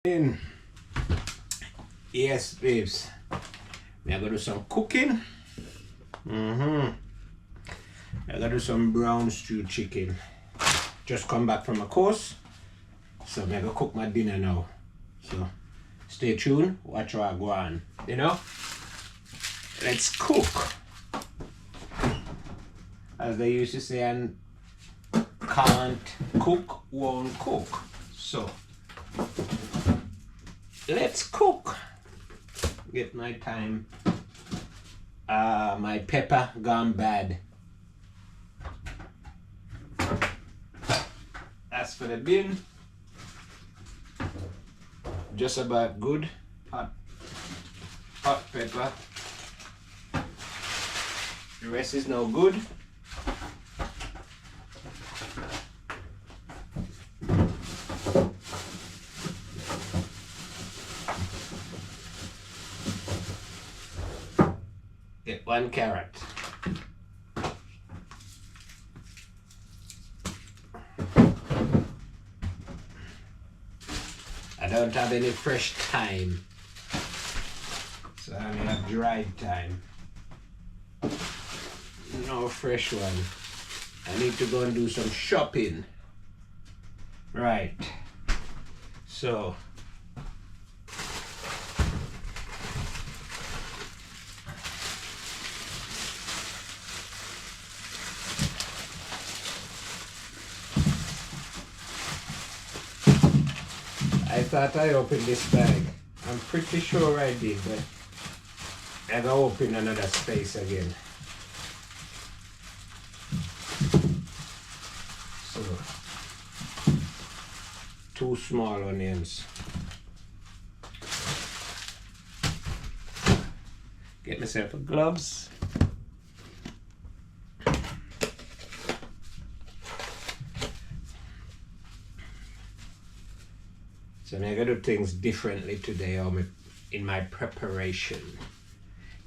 In. Yes, babes. We are gonna do some cooking. I gotta do some brown stew chicken. Just come back from a course. So I'm gonna cook my dinner now. So stay tuned, watch how I go on. You know? Let's cook. As they used to say, and can't cook, won't cook. So let's cook. Get my thyme. My pepper gone bad. As for the bin, just about good. Hot pepper. The rest is no good. Get 1 carrot. I don't have any fresh thyme, so I only have dried thyme. No fresh one. I need to go and do some shopping. Right. So I thought I opened this bag. I'm pretty sure I did, but I gotta open another space again. So 2 small onions. Get myself a gloves. So I'm gonna do things differently today in my preparation.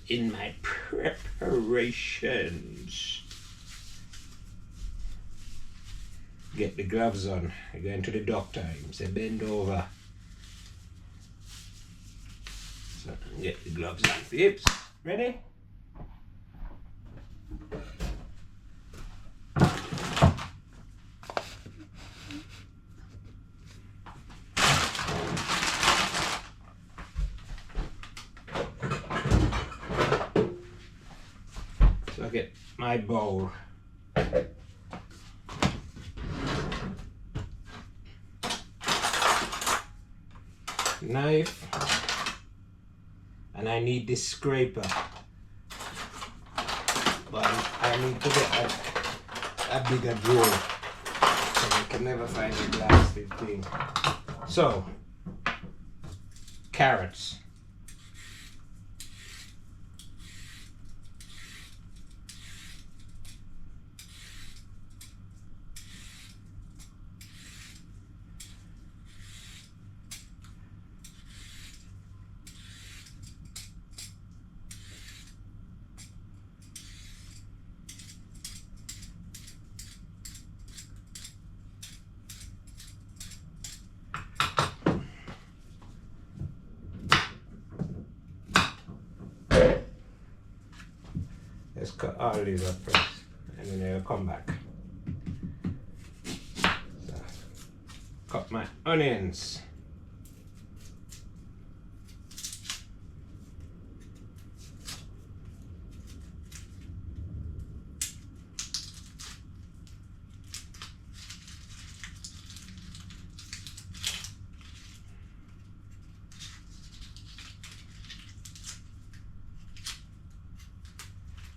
In my preparations. Get the gloves on. I go into the doctor. He say bend over. So get the gloves on. Peeps, ready? So I get my bowl. Knife, and I need this scraper, but I need to get a bigger drawer, so I can never find the plastic thing. So carrots. Let's cut all these up first, and then I'll come back. So, cut my onions.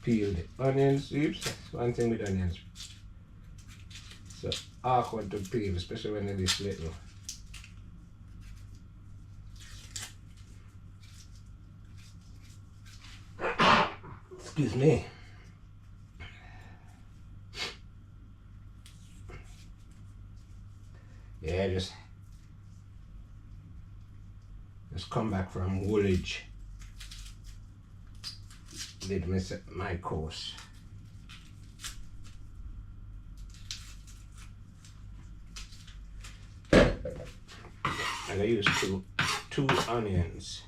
Peel the onions. Oops, that's one thing with onions. So awkward to peel, especially when they're this little. Excuse me. Yeah, just come back from Woolwich. Did miss my course. I use 2 2 onions.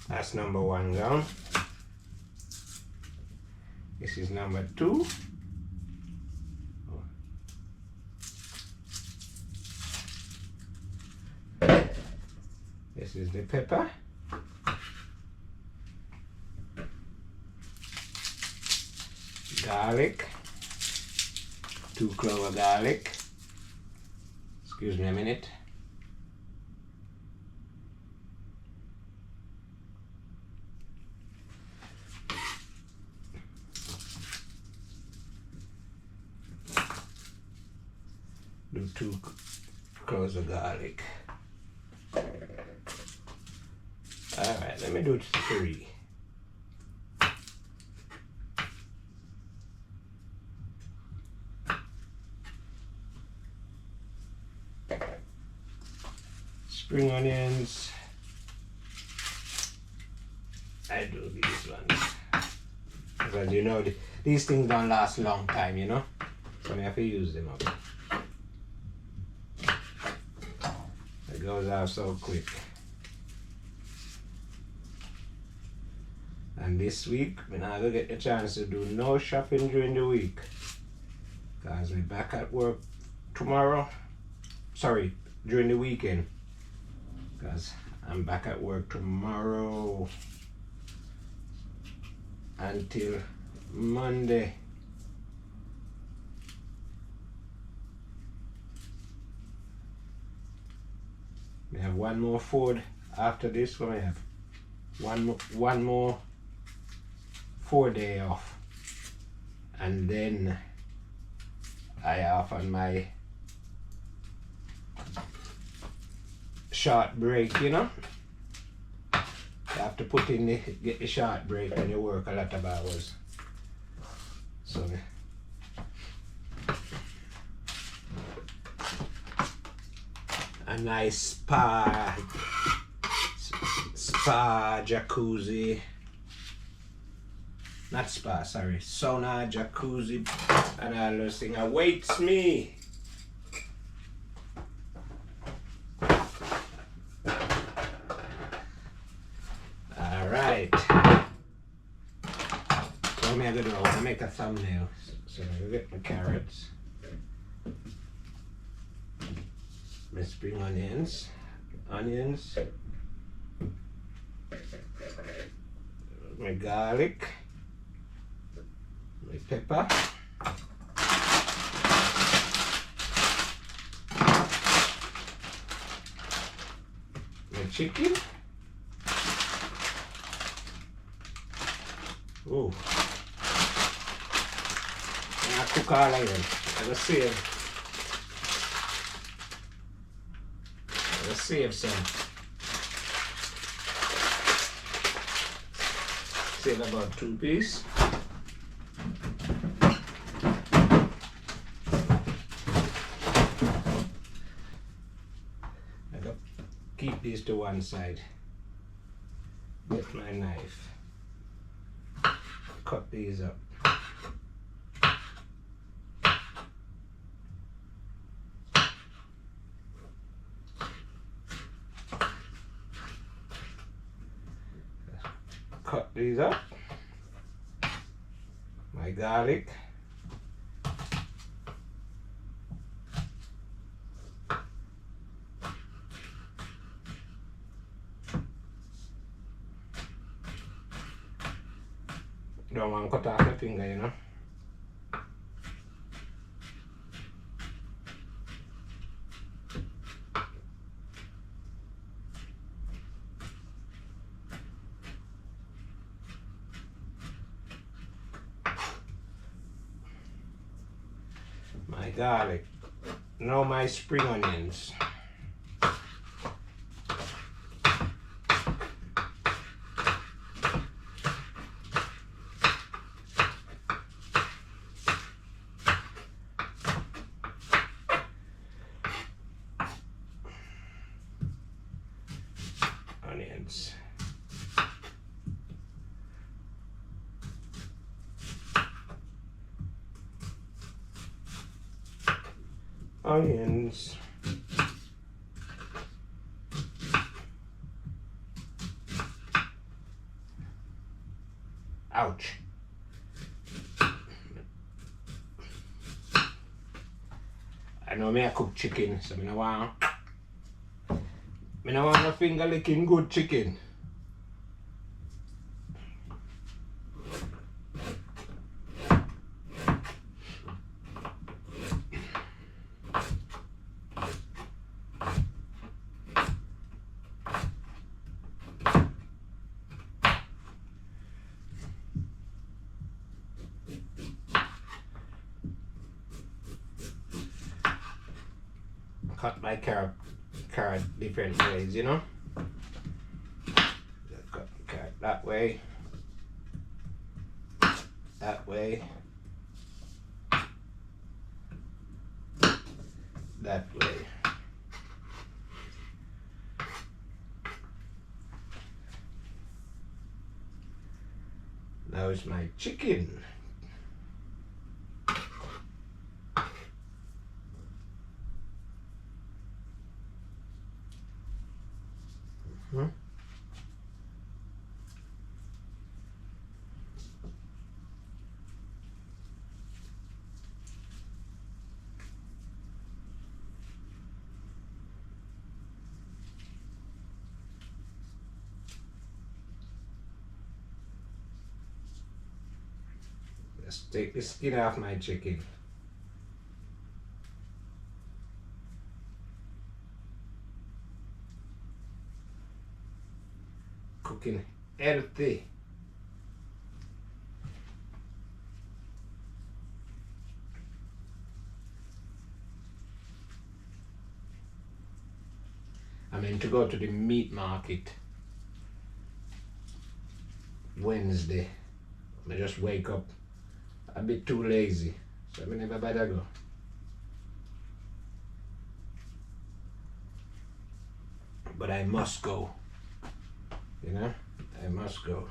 That's number 1 gone. This is number 2. This is the pepper. Garlic. 2 cloves of garlic. Excuse me a minute. Do 2 cloves of garlic. Alright, let me do 3. Spring onions. I do these ones. Because you know, these things don't last a long time, you know? So I have to use them up. It goes out so quick. And this week, we're not going to get the chance to do no shopping during the week. Because we're back at work tomorrow. Sorry, during the weekend. Because I'm back at work tomorrow until Monday. We have 1 more food after this one. We have one more 4-day off, and then I off on my short break, you know. You have to put in get the short break when you work a lot of hours. So a nice spa jacuzzi, not spa, sorry, sauna, jacuzzi, and all those things awaits me. Alright. So what I'm gonna do, I want to make a thumbnail. So I'm gonna get my carrots, my spring onions, my garlic, my pepper, my chicken. Oh, I cook all of them. I just save some. Save about 2 pieces. I got keep these to one side. Get my knife. Cut these up. Cut these up. My garlic. Don't want to cut off the finger, you know. My garlic. Now my spring onions. Onions. Onions. Ouch. I know me I cook chicken, so I don't want no finger licking good chicken. Cut my carrot different ways, you know. Just cut the carrot that way, that way, that way. Now it's my chicken. Let's take the skin off my chicken. Cooking healthy. I meant to go to the meat market Wednesday. I just wake up a bit too lazy, so I never better go. But I must go. You know, I must go.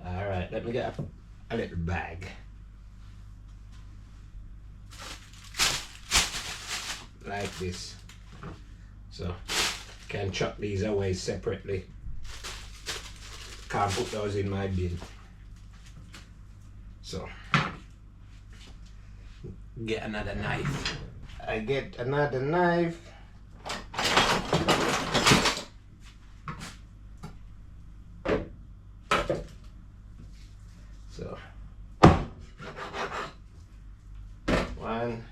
All right, let me get a little bag. Like this. So, can chuck these away separately. Can't put those in my bin. So, get another knife. I get another knife. So, one.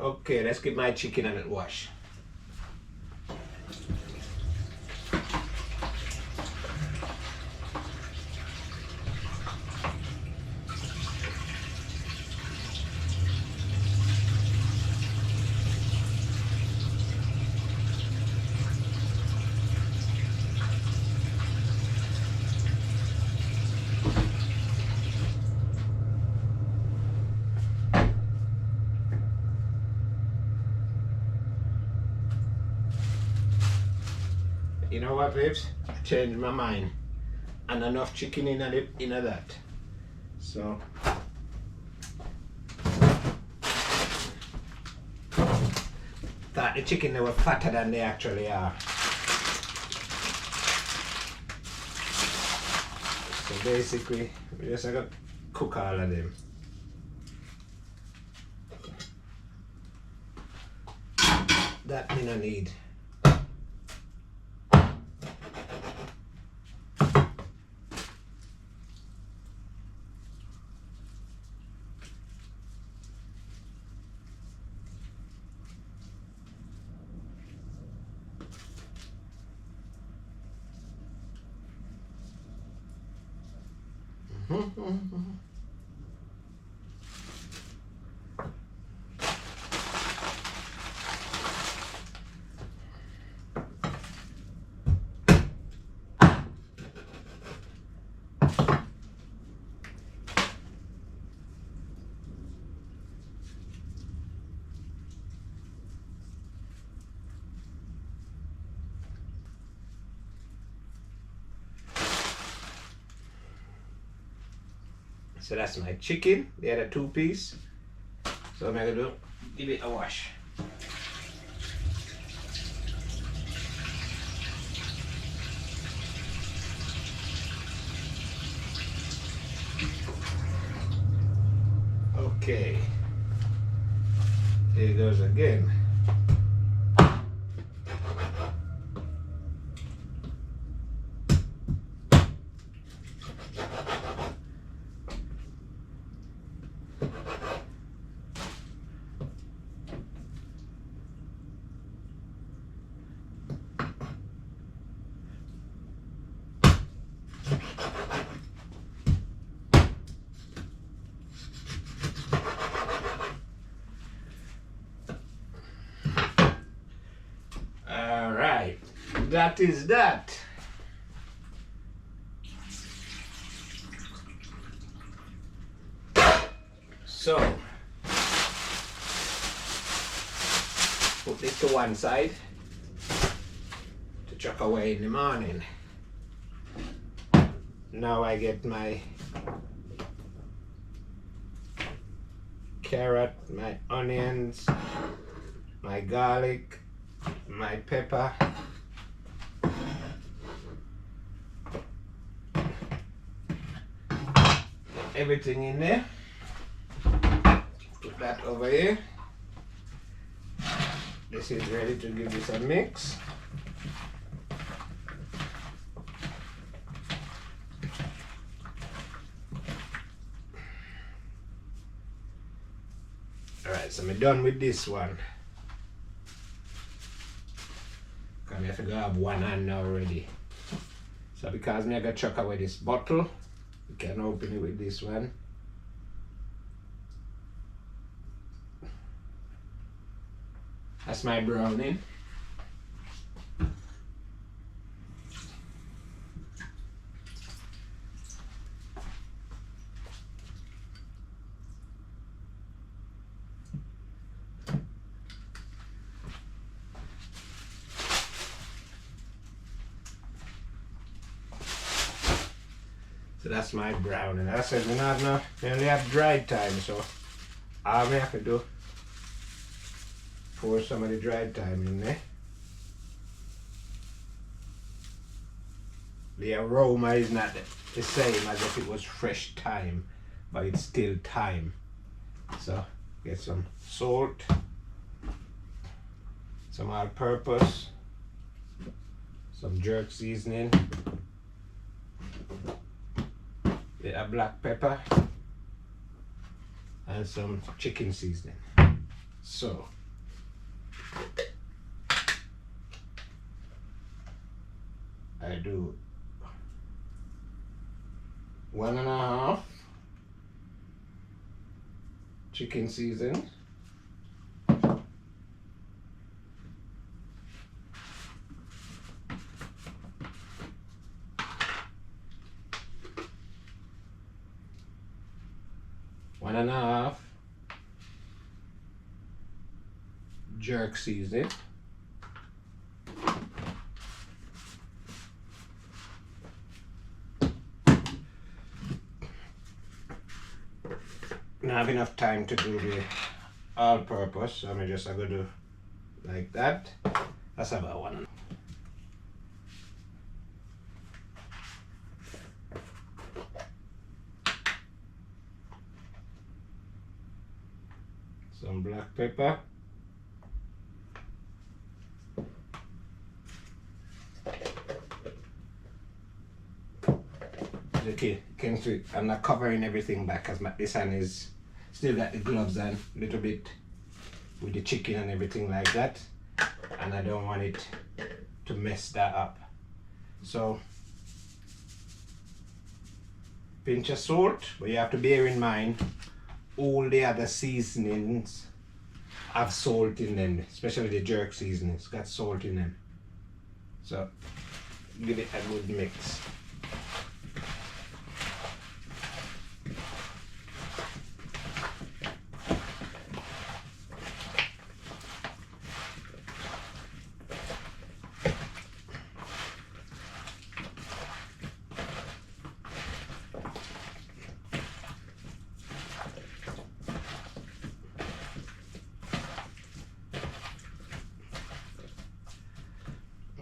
Okay, let's give my chicken a little wash. You know what, babes? I changed my mind. And enough chicken in that. So thought the chicken they were fatter than they actually are. So basically we just gotta cook all of them. That me no need. So that's my chicken, the other 2 piece. So I'm gonna do, give it a wash. Okay, here goes again. All right, that is that. So put this to one side to chuck away in the morning. Now I get my carrot, my onions, my garlic, my pepper, everything in there. Put that over here. This is ready to give this a mix. Alright, so I'm done with this one. I have to go have one hand now already. So because me I got chuck away this bottle, you can open it with this one. That's my browning. So that's my browning. I said we only have dried time, so all we have to do, pour some of the dried thyme in there. The aroma is not the same as if it was fresh thyme, but it's still thyme. So get some salt, some all-purpose, some jerk seasoning, a black pepper, and some chicken seasoning. So I do 1.5 chicken season, one and a half jerk seasoning, don't have enough time to do the all-purpose, so I'm just gonna do like that. That's about one. Some black pepper. Okay, can see I'm not covering everything back because this hand is still got the gloves on a little bit with the chicken and everything like that, and I don't want it to mess that up. So pinch of salt, but you have to bear in mind all the other seasonings have salt in them, especially the jerk seasonings got salt in them. So give it a good mix.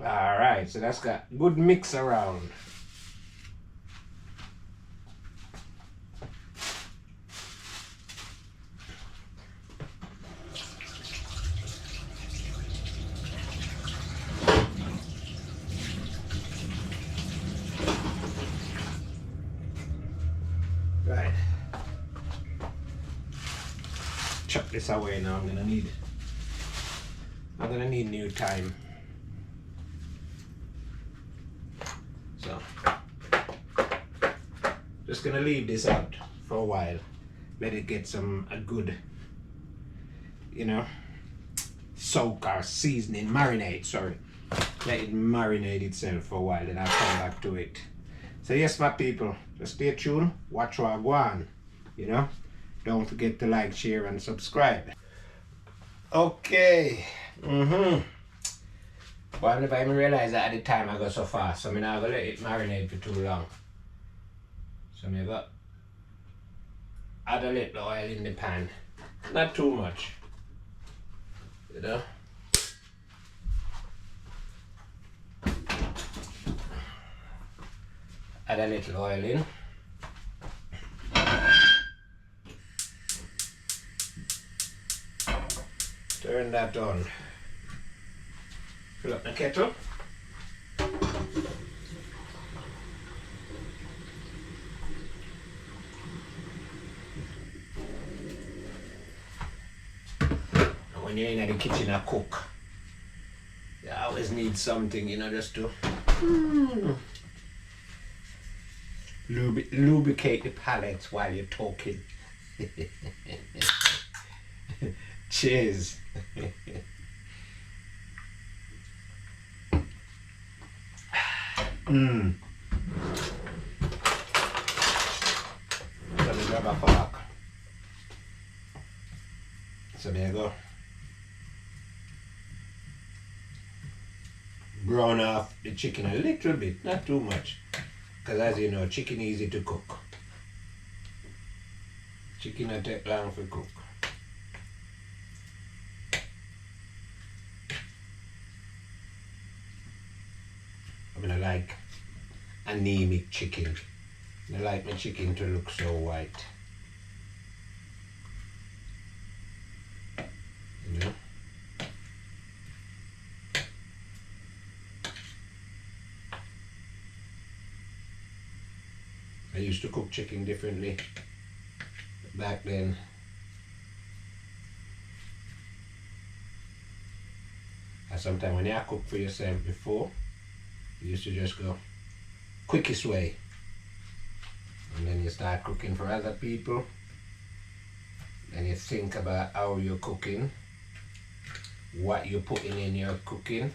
Alright, so that's got good mix around. Right. Chuck this away now. I'm gonna need new time. So just gonna leave this out for a while. Let it get a good, soak or seasoning, marinate, sorry. Let it marinate itself for a while, then I'll come back to it. So yes, my people, just stay tuned, watch what I go on, Don't forget to like, share, and subscribe. Okay. But if I even realize that at the time I go so fast, so I'm not gonna let it marinate for too long. So I'm gonna add a little oil in the pan. Not too much. Add a little oil in. Turn that on. Fill up the kettle. And when you're in the kitchen and cook, you always need something, just to lubricate the palate while you're talking. Cheers. Let me grab a fork. So there you go. Brown off the chicken a little bit, not too much. Because as you know, chicken easy to cook. Chicken will take long to cook. I mean, I like anemic chicken. I like my chicken to look so white. I used to cook chicken differently back then. And sometimes when you cook for yourself before, you used to just go quickest way. And then you start cooking for other people. Then you think about how you're cooking, what you're putting in your cooking.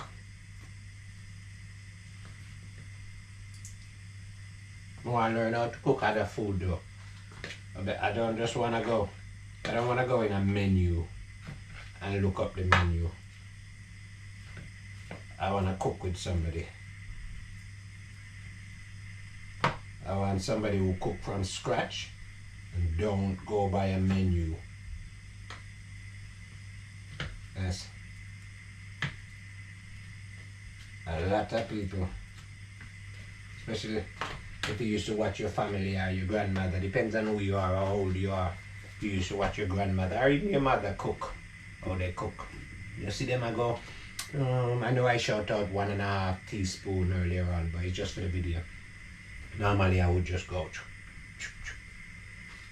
I want to learn how to cook other food though. I don't just want to go. I don't want to go in a menu and look up the menu. I want to cook with somebody. I want somebody who cook from scratch And don't go by a menu. That's a lot of people, especially if you used to watch your family or your grandmother, depends on who you are or how old you are. If you used to watch your grandmother or even your mother cook, how they cook. You see them, I go, I know I shout out 1.5 teaspoon earlier on, but it's just for the video. Normally I would just go,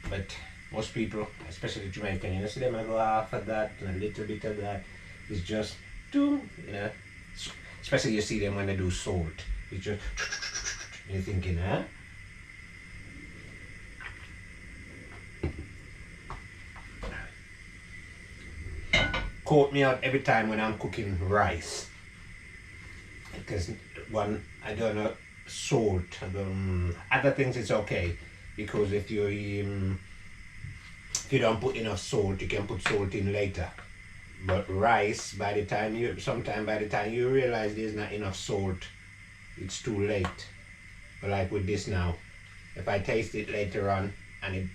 but most people, especially Jamaican, you see them, I go half of that and a little bit of that. It's just, especially you see them when they do salt. It's just, you're thinking, huh? Quote me out every time when I'm cooking rice. Because one, I don't know, salt. Other things it's okay. Because if you don't put enough salt, you can put salt in later. But rice, sometime by the time you realize there's not enough salt, it's too late. But like with this now, if I taste it later on and it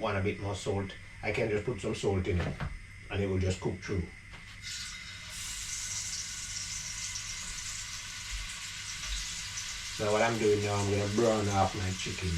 want a bit more salt, I can just put some salt in it and it will just cook through. So what I'm doing now, I'm going to brown off my chicken.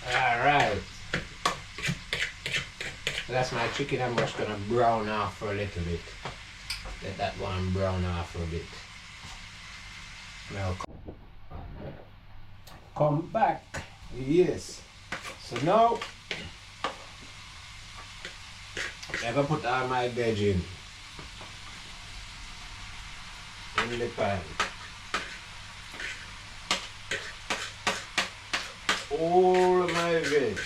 Alright. So that's my chicken. I'm just going to brown off for a little bit. Let that one brown off for a bit. Now come back. Yes. So now I'm going to put all my veg in the pan. All of my veg.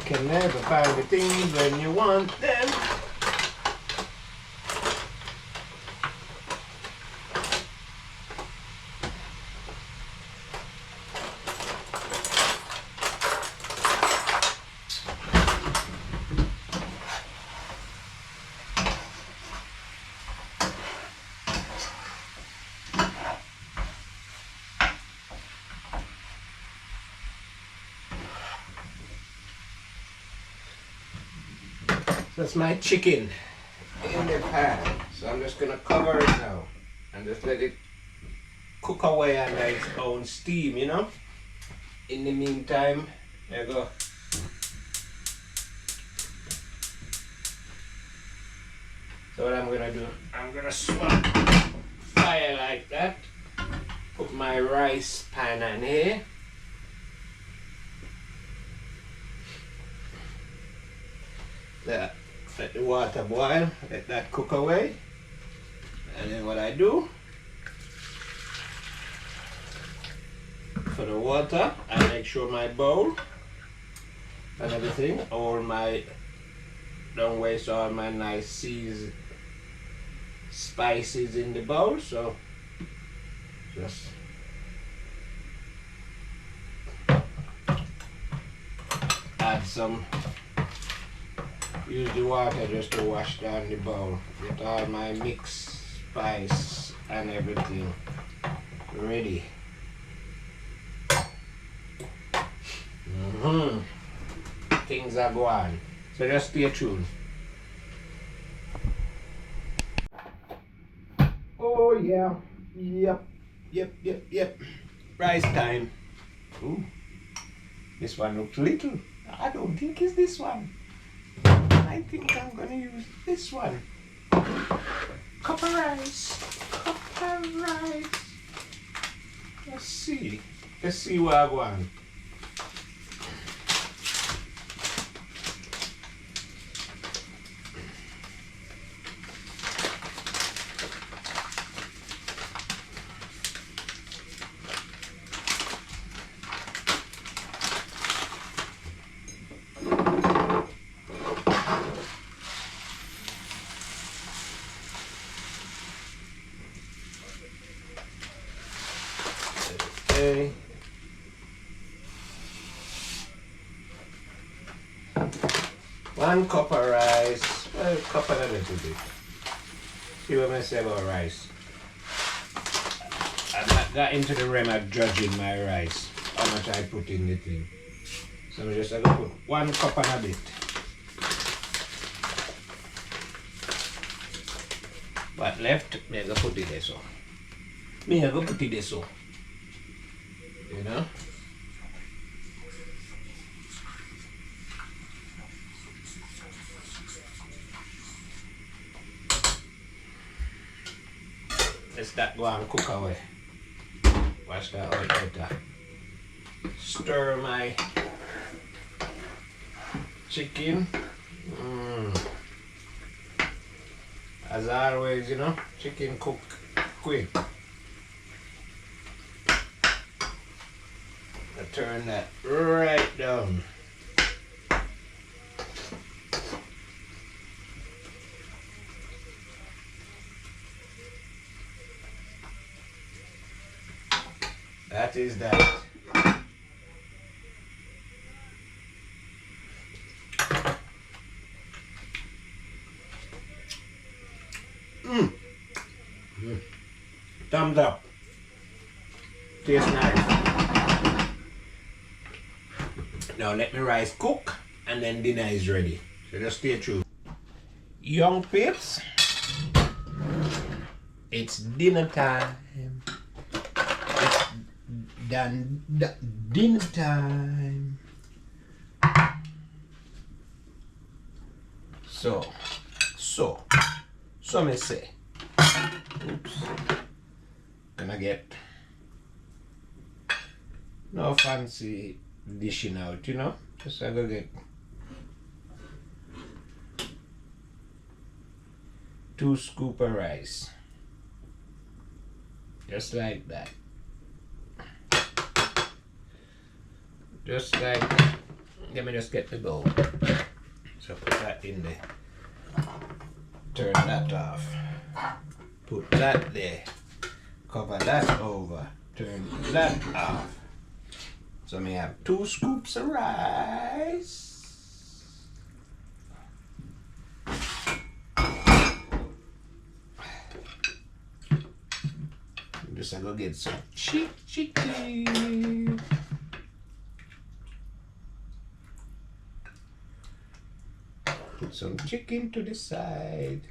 Can never find the things when you want them. That's my chicken in the pan. So I'm just gonna cover it now and just let it cook away under its own steam, In the meantime, there you go. So what I'm gonna do, I'm gonna swap fire like that. Put my rice pan on here. The let the water boil, let that cook away. And then what I do, for the water, I make sure my bowl and everything, don't waste all my nice seasoned spices in the bowl, so just add some, use the water just to wash down the bowl, get all my mixed spice and everything ready. Things are going, so just stay tuned. Oh yeah, yep. Rice time. Ooh, this one looks little. I don't think it's this one. I think I'm gonna use this one. Cup of rice. Let's see what I want. Okay. 1 cup of rice. Well, cup and a little bit. See what I say about rice. I'm not got into the realm of judging my rice, how much I put in the thing. So I'm just gonna put 1 cup and a bit. What left, me gonna put it there so. You know? Let's that go and cook away. Wash that out better. Stir my chicken. As always, you know, chicken cook quick. I turn that right down. That is that. Thumbs up. Tastes nice. Now let me rice cook and then dinner is ready. So just stay tuned. Young pips, it's dinner time. It's dinner time. So me say, oops, gonna get no fancy dishing out, you know, just I go get 2 scoops of rice, just like that, just like, let me just get the bowl, so put that in there. Turn that off, put that there, cover that over, turn that off. So I have 2 scoops of rice. Just I go get some chicken. Put some chicken to the side.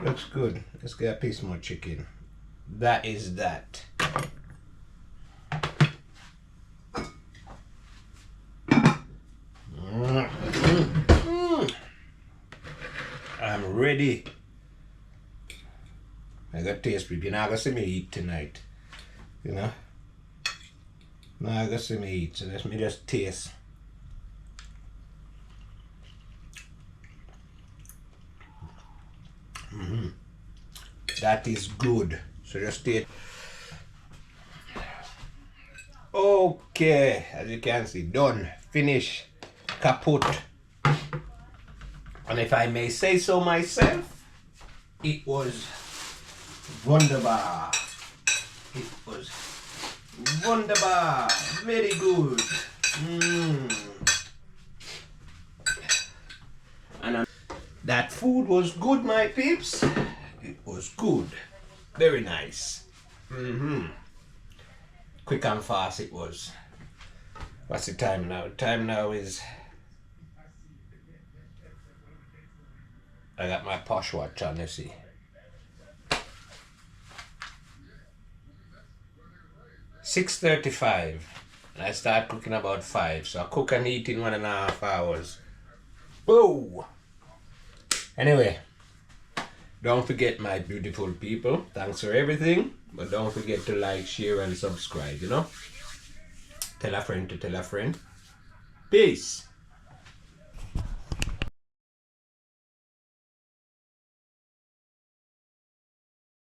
Looks good. Let's get a piece more chicken. That is that. ready. I got taste it. You're not gonna see me eat tonight. You know? Not gonna see me eat, so let me just taste. That is good. So just taste. Okay, as you can see, done, finish, kaput. And if I may say so myself, it was wunderbar. It was wunderbar. Very good. And that food was good, my peeps. It was good. Very nice. Quick and fast it was. What's the time now? Time now is... I got my posh watch on, let's see. 6:35. And I start cooking about 5. So I cook and eat in 1.5 hours. Whoa! Anyway, don't forget, my beautiful people, thanks for everything. But don't forget to like, share, and subscribe, you know? Tell a friend to tell a friend. Peace.